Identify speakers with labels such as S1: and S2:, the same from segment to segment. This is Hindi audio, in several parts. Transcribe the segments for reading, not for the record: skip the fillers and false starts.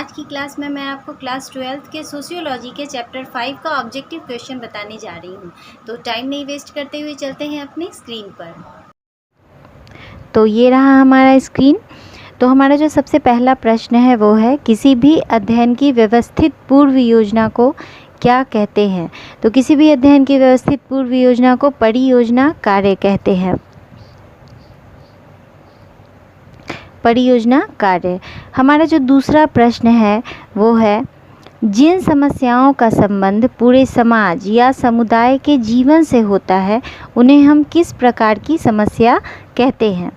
S1: आज की क्लास में मैं आपको क्लास 12th के सोशियोलॉजी के चैप्टर 5 का ऑब्जेक्टिव क्वेश्चन बताने जा रही हूँ। तो टाइम नहीं वेस्ट करते हुए चलते हैं अपनी स्क्रीन पर।
S2: तो ये रहा हमारा स्क्रीन। तो हमारा जो सबसे पहला प्रश्न है वो है, किसी भी अध्ययन की व्यवस्थित पूर्व योजना को क्या कहते हैं। तो किसी भी अध्ययन की व्यवस्थित पूर्व योजना को परियोजना कार्य कहते हैं। परियोजना कार्य। हमारा जो दूसरा प्रश्न है वो है, जिन समस्याओं का संबंध पूरे समाज या समुदाय के जीवन से होता है उन्हें हम किस प्रकार की समस्या कहते हैं।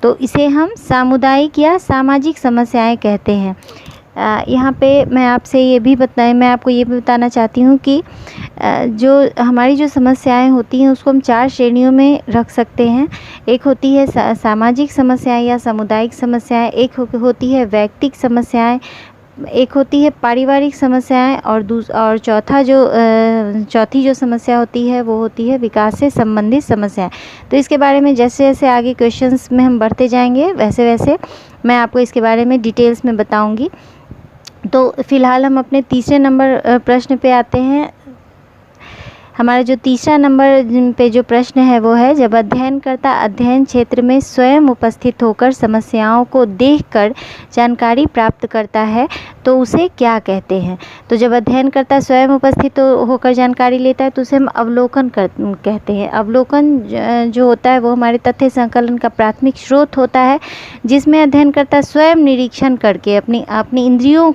S2: तो इसे हम सामुदायिक या सामाजिक समस्याएं कहते हैं। यहाँ पे मैं आपको ये भी बताना चाहती हूँ कि जो हमारी जो समस्याएं होती हैं उसको हम 4 श्रेणियों में रख सकते हैं। एक होती है सामाजिक समस्याएं या सामुदायिक समस्याएं, एक होती है व्यक्तिगत समस्याएं, एक होती है पारिवारिक समस्याएं और चौथी जो समस्या होती है वो होती है विकास से संबंधित समस्याएं। तो इसके बारे में जैसे जैसे आगे क्वेश्चंस में हम बढ़ते जाएंगे वैसे वैसे मैं आपको इसके बारे में डिटेल्स में बताऊंगी। तो फिलहाल हम अपने तीसरे नंबर प्रश्न पे आते हैं। हमारा जो तीसरा नंबर पे जो प्रश्न है वो है, जब अध्ययनकर्ता अध्ययन क्षेत्र में स्वयं उपस्थित होकर समस्याओं को देखकर जानकारी प्राप्त करता है तो उसे क्या कहते हैं। तो जब अध्ययनकर्ता स्वयं उपस्थित होकर जानकारी लेता है तो उसे हम अवलोकन कहते हैं। अवलोकन जो होता है वो हमारे तथ्य संकलन का प्राथमिक स्रोत होता है, जिसमें अध्ययनकर्ता स्वयं निरीक्षण करके अपनी इंद्रियों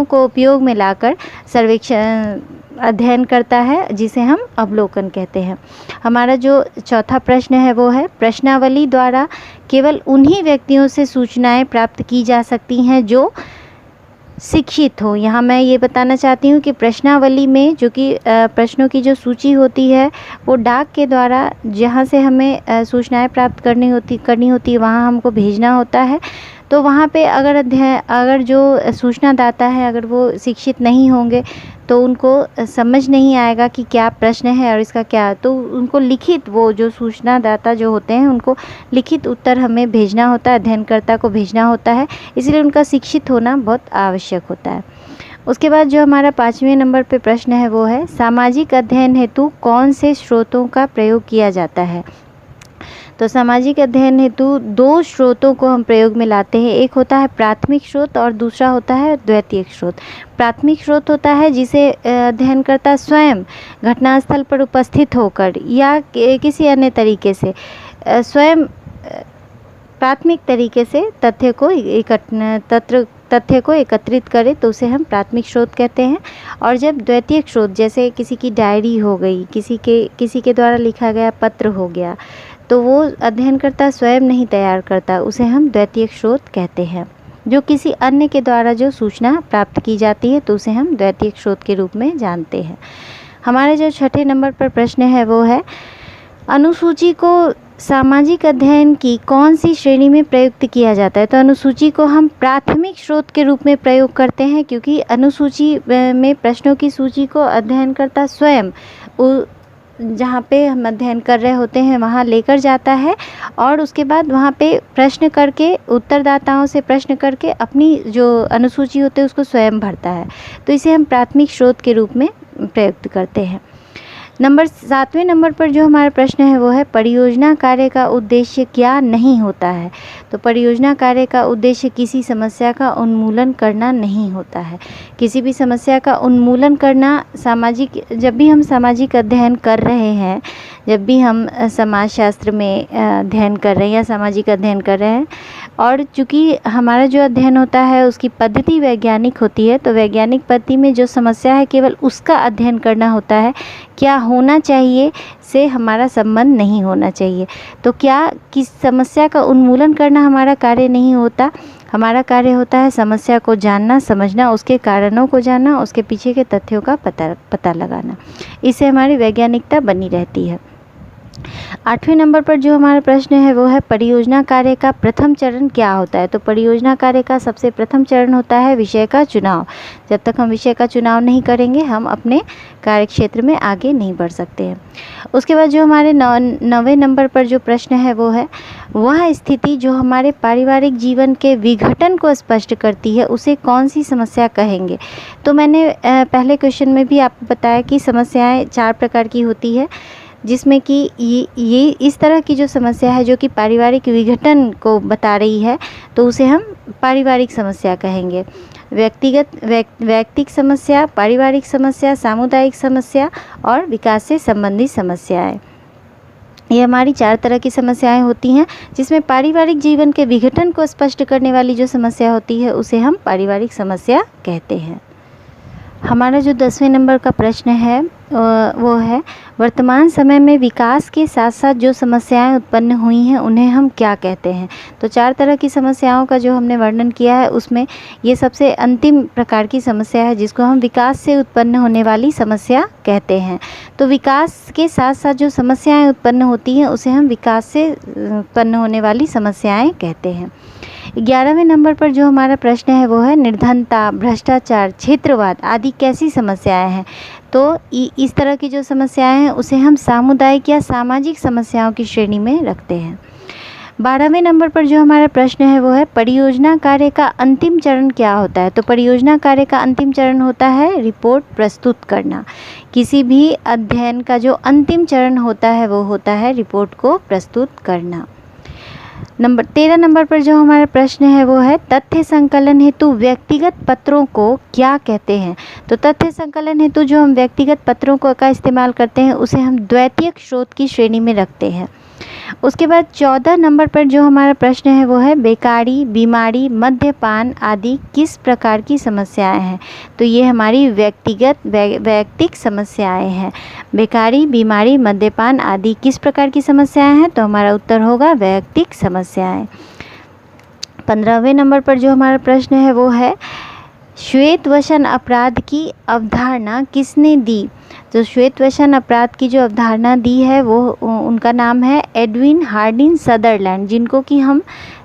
S2: को उपयोग में लाकर सर्वेक्षण अध्ययन करता है, जिसे हम अवलोकन कहते हैं। हमारा जो चौथा प्रश्न है वो है, प्रश्नावली द्वारा केवल उन्हीं व्यक्तियों से सूचनाएं प्राप्त की जा सकती हैं जो शिक्षित हो। यहाँ मैं ये बताना चाहती हूँ कि प्रश्नावली में जो कि प्रश्नों की जो सूची होती है वो डाक के द्वारा जहाँ से हमें सूचनाएं प्राप्त करनी होती है वहाँ हमको भेजना होता है। तो वहाँ पे अगर जो सूचनादाता है अगर वो शिक्षित नहीं होंगे तो उनको समझ नहीं आएगा कि क्या प्रश्न है और इसका क्या, तो उनको लिखित, वो जो सूचनादाता जो होते हैं उनको लिखित उत्तर हमें भेजना होता है, अध्ययनकर्ता को भेजना होता है, इसलिए उनका शिक्षित होना बहुत आवश्यक होता है। उसके बाद जो हमारा 5वें नंबर पे प्रश्न है वो है, सामाजिक अध्ययन हेतु कौन से स्रोतों का प्रयोग किया जाता है। तो सामाजिक अध्ययन हेतु 2 स्रोतों को हम प्रयोग में लाते हैं। एक होता है प्राथमिक स्रोत और दूसरा होता है द्वितीयक स्रोत। प्राथमिक स्रोत होता है जिसे अध्ययनकर्ता स्वयं घटनास्थल पर उपस्थित होकर या किसी अन्य तरीके से स्वयं प्राथमिक तरीके से तथ्य को एकत्रित करे तो उसे हम प्राथमिक स्रोत कहते हैं। और जब द्वितीयक स्रोत, जैसे किसी की डायरी हो गई, किसी के द्वारा लिखा गया पत्र हो गया, तो वो अध्ययनकर्ता स्वयं नहीं तैयार करता, उसे हम द्वितीयक स्रोत कहते हैं। जो किसी अन्य के द्वारा जो सूचना प्राप्त की जाती है तो उसे हम द्वितीयक स्रोत के रूप में जानते हैं। हमारे जो 6ठे नंबर पर प्रश्न है वो है, अनुसूची को सामाजिक अध्ययन की कौन सी श्रेणी में प्रयुक्त किया जाता है। तो अनुसूची को हम प्राथमिक स्रोत के रूप में प्रयोग करते हैं, क्योंकि अनुसूची में प्रश्नों की सूची को अध्ययनकर्ता स्वयं जहाँ पे हम अध्ययन कर रहे होते हैं वहाँ लेकर जाता है और उसके बाद वहाँ पे प्रश्न करके, उत्तरदाताओं से प्रश्न करके अपनी जो अनुसूची होती है उसको स्वयं भरता है। तो इसे हम प्राथमिक स्रोत के रूप में प्रयुक्त करते हैं। 7वें नंबर पर जो हमारा प्रश्न है वो है, परियोजना कार्य का उद्देश्य क्या नहीं होता है। तो परियोजना कार्य का उद्देश्य किसी समस्या का उन्मूलन करना नहीं होता है। किसी भी समस्या का उन्मूलन करना, जब भी हम सामाजिक अध्ययन कर रहे हैं, जब भी हम समाजशास्त्र में अध्ययन कर रहे हैं या सामाजिक अध्ययन कर रहे हैं, और चूँकि हमारा जो अध्ययन होता है उसकी पद्धति वैज्ञानिक होती है, तो वैज्ञानिक पद्धति में जो समस्या है केवल उसका अध्ययन करना होता है, क्या होना चाहिए से हमारा संबंध नहीं होना चाहिए। तो किस समस्या का उन्मूलन करना हमारा कार्य नहीं होता। हमारा कार्य होता है समस्या को जानना, समझना, उसके कारणों को जानना, उसके पीछे के तथ्यों का पता लगाना। इससे हमारी वैज्ञानिकता बनी रहती है। 8वें नंबर पर जो हमारा प्रश्न है वो है परियोजना कार्य का प्रथम चरण क्या होता है। तो परियोजना कार्य का सबसे प्रथम चरण होता है विषय का चुनाव। जब तक हम विषय का चुनाव नहीं करेंगे हम अपने कार्य क्षेत्र में आगे नहीं बढ़ सकते हैं। उसके बाद जो हमारे 9वें नंबर पर जो प्रश्न है वो है वह स्थिति जो हमारे पारिवारिक जीवन के विघटन को स्पष्ट करती है उसे कौन सी समस्या कहेंगे। तो मैंने पहले क्वेश्चन में भी आपको बताया कि समस्याएं 4 प्रकार की होती है, जिसमें कि ये इस तरह की जो समस्या है जो कि पारिवारिक विघटन को बता रही है तो उसे हम पारिवारिक समस्या कहेंगे। वैयक्तिक समस्या, पारिवारिक समस्या, सामुदायिक समस्या और विकास से संबंधित समस्याएं, ये हमारी 4 तरह की समस्याएं होती हैं, जिसमें पारिवारिक जीवन के विघटन को स्पष्ट करने वाली जो समस्या होती है उसे हम पारिवारिक समस्या कहते हैं। हमारा जो 10वें नंबर का प्रश्न है वो है वर्तमान समय में विकास के साथ साथ जो समस्याएं उत्पन्न हुई हैं उन्हें हम क्या कहते हैं। तो 4 तरह की समस्याओं का जो हमने वर्णन किया है उसमें ये सबसे अंतिम प्रकार की समस्या है जिसको हम विकास से उत्पन्न होने वाली समस्या कहते हैं। तो विकास के साथ साथ जो समस्याएं उत्पन्न होती हैं उसे हम विकास से उत्पन्न होने वाली समस्याएं कहते हैं। 11वें नंबर पर जो हमारा प्रश्न है वो है निर्धनता, भ्रष्टाचार, क्षेत्रवाद आदि कैसी समस्याएं हैं। तो इस तरह की जो समस्याएं हैं उसे हम सामुदायिक या सामाजिक समस्याओं की श्रेणी में रखते हैं। 12वें नंबर पर जो हमारा प्रश्न है वो है परियोजना कार्य का अंतिम चरण क्या होता है। तो परियोजना कार्य का अंतिम चरण होता है रिपोर्ट प्रस्तुत करना। किसी भी अध्ययन का जो अंतिम चरण होता है वो होता है रिपोर्ट को प्रस्तुत करना। 13 नंबर पर जो हमारा प्रश्न है वो है तथ्य संकलन हेतु व्यक्तिगत पत्रों को क्या कहते हैं। तो तथ्य संकलन हेतु जो हम व्यक्तिगत पत्रों का इस्तेमाल करते हैं उसे हम द्वितीयक स्रोत की श्रेणी में रखते हैं। उसके बाद 14 नंबर पर जो हमारा प्रश्न है वो है बेकारी, बीमारी, मद्यपान आदि किस प्रकार की समस्याएं हैं। तो ये हमारी वैयक्तिक समस्याएं हैं। बेकारी, बीमारी, मद्यपान आदि किस प्रकार की समस्याएं हैं। तो हमारा उत्तर होगा वैयक्तिक समस्याएं। 15वें नंबर पर जो हमारा प्रश्न है वो है श्वेतवसन अपराध की अवधारणा किसने दी। तो श्वेतवसन अपराध की जो अवधारणा दी है वो उनका नाम है एडविन हार्डिन सदरलैंड, जिनको कि हम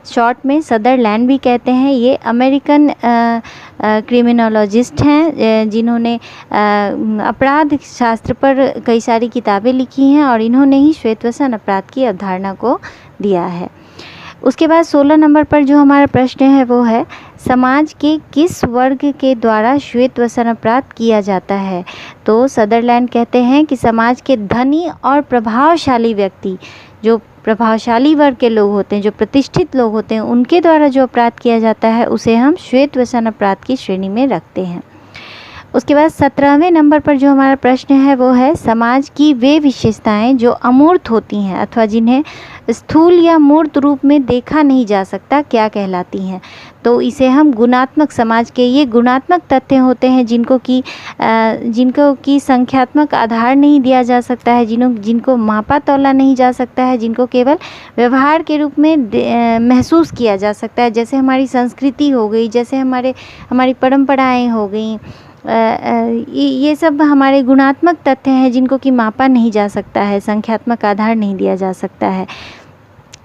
S2: शॉर्ट में सदरलैंड भी कहते हैं। ये अमेरिकन क्रिमिनोलॉजिस्ट हैं जिन्होंने अपराध शास्त्र पर कई सारी किताबें लिखी हैं और इन्होंने ही श्वेतवसन अपराध की अवधारणा को दिया है। उसके बाद 16 नंबर पर जो हमारा प्रश्न है वो है समाज के किस वर्ग के द्वारा श्वेतवसन अपराध किया जाता है। तो सदरलैंड कहते हैं कि समाज के धनी और प्रभावशाली व्यक्ति, जो प्रभावशाली वर्ग के लोग होते हैं, जो प्रतिष्ठित लोग होते हैं, उनके द्वारा जो अपराध किया जाता है उसे हम श्वेतवसन अपराध की श्रेणी में रखते हैं। उसके बाद 17वें नंबर पर जो हमारा प्रश्न है वो है समाज की वे विशेषताएं जो अमूर्त होती हैं अथवा जिन्हें स्थूल या मूर्त रूप में देखा नहीं जा सकता क्या कहलाती हैं। तो इसे हम गुणात्मक, समाज के ये गुणात्मक तथ्य होते हैं जिनको कि संख्यात्मक आधार नहीं दिया जा सकता है, जिनको मापा तौला नहीं जा सकता है, जिनको केवल व्यवहार के रूप में महसूस किया जा सकता है। जैसे हमारी संस्कृति हो गई, जैसे हमारी परंपराएं हो गई, ये सब हमारे गुणात्मक तथ्य हैं जिनको कि मापा नहीं जा सकता है, संख्यात्मक आधार नहीं दिया जा सकता है।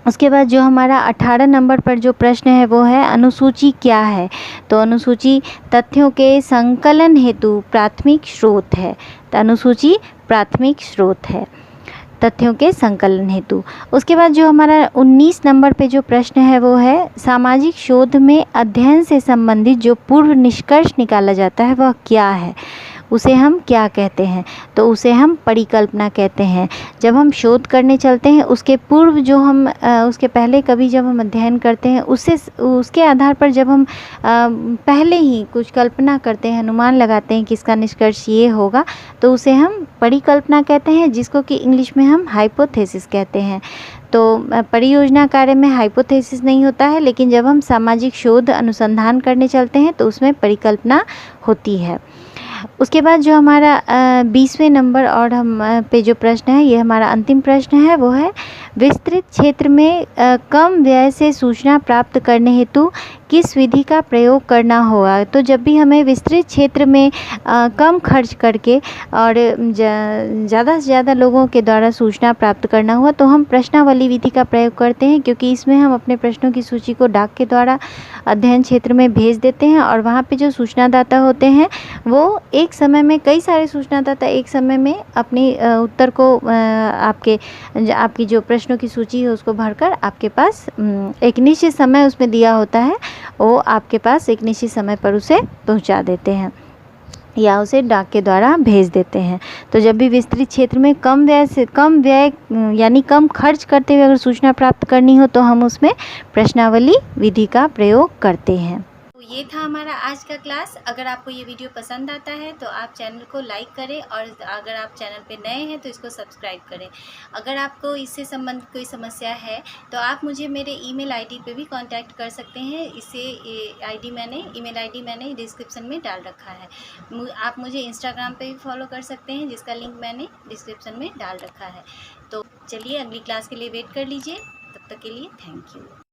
S2: उसके बाद जो हमारा 18 नंबर पर जो प्रश्न है वो है अनुसूची क्या है। तो अनुसूची तथ्यों के संकलन हेतु प्राथमिक स्रोत है। तो अनुसूची प्राथमिक स्रोत है तथ्यों के संकलन हेतु। उसके बाद जो हमारा 19 नंबर पे जो प्रश्न है वो है सामाजिक शोध में अध्ययन से संबंधित जो पूर्व निष्कर्ष निकाला जाता है वह क्या है, उसे हम क्या कहते हैं। तो उसे हम परिकल्पना कहते हैं। जब हम शोध करने चलते हैं उसके पूर्व जो हम उसके पहले कभी जब हम अध्ययन करते हैं उसके आधार पर जब हम पहले ही कुछ कल्पना करते हैं, अनुमान लगाते हैं कि इसका निष्कर्ष ये होगा, तो उसे हम परिकल्पना कहते हैं, जिसको कि इंग्लिश में हम हाइपोथेसिस कहते हैं। तो परियोजना कार्य में हाइपोथेसिस नहीं होता है, लेकिन जब हम सामाजिक शोध अनुसंधान करने चलते हैं तो उसमें परिकल्पना होती है। उसके बाद जो हमारा 20वें नंबर और हम पे जो प्रश्न है, ये हमारा अंतिम प्रश्न है, वो है विस्तृत क्षेत्र में कम व्यय से सूचना प्राप्त करने हेतु किस विधि का प्रयोग करना होगा। तो जब भी हमें विस्तृत क्षेत्र में कम खर्च करके और ज़्यादा से ज़्यादा लोगों के द्वारा सूचना प्राप्त करना हुआ तो हम प्रश्नावली विधि का प्रयोग करते हैं, क्योंकि इसमें हम अपने प्रश्नों की सूची को डाक के द्वारा अध्ययन क्षेत्र में भेज देते हैं और वहाँ पे जो सूचनादाता होते हैं वो एक समय में, कई सारे सूचनादाता एक समय में अपनी उत्तर को आपकी जो प्रश्नों की सूची है उसको भरकर आपके पास एक निश्चित समय उसमें दिया होता है, वो आपके पास एक निश्चित समय पर उसे पहुंचा देते हैं या उसे डाक के द्वारा भेज देते हैं। तो जब भी विस्तृत क्षेत्र में कम व्यय यानी कम खर्च करते हुए अगर सूचना प्राप्त करनी हो तो हम उसमें प्रश्नावली विधि का प्रयोग करते हैं।
S1: तो ये था हमारा आज का क्लास। अगर आपको ये वीडियो पसंद आता है तो आप चैनल को लाइक करें और अगर आप चैनल पे नए हैं तो इसको सब्सक्राइब करें। अगर आपको इससे संबंधित कोई समस्या है तो आप मुझे मेरे ईमेल आईडी पे भी कांटेक्ट कर सकते हैं। ईमेल आईडी मैंने डिस्क्रिप्शन में डाल रखा है। आप मुझे इंस्टाग्राम पे भी फॉलो कर सकते हैं, जिसका लिंक मैंने डिस्क्रिप्शन में डाल रखा है। तो चलिए अगली क्लास के लिए वेट कर लीजिए। तब तक के लिए थैंक यू।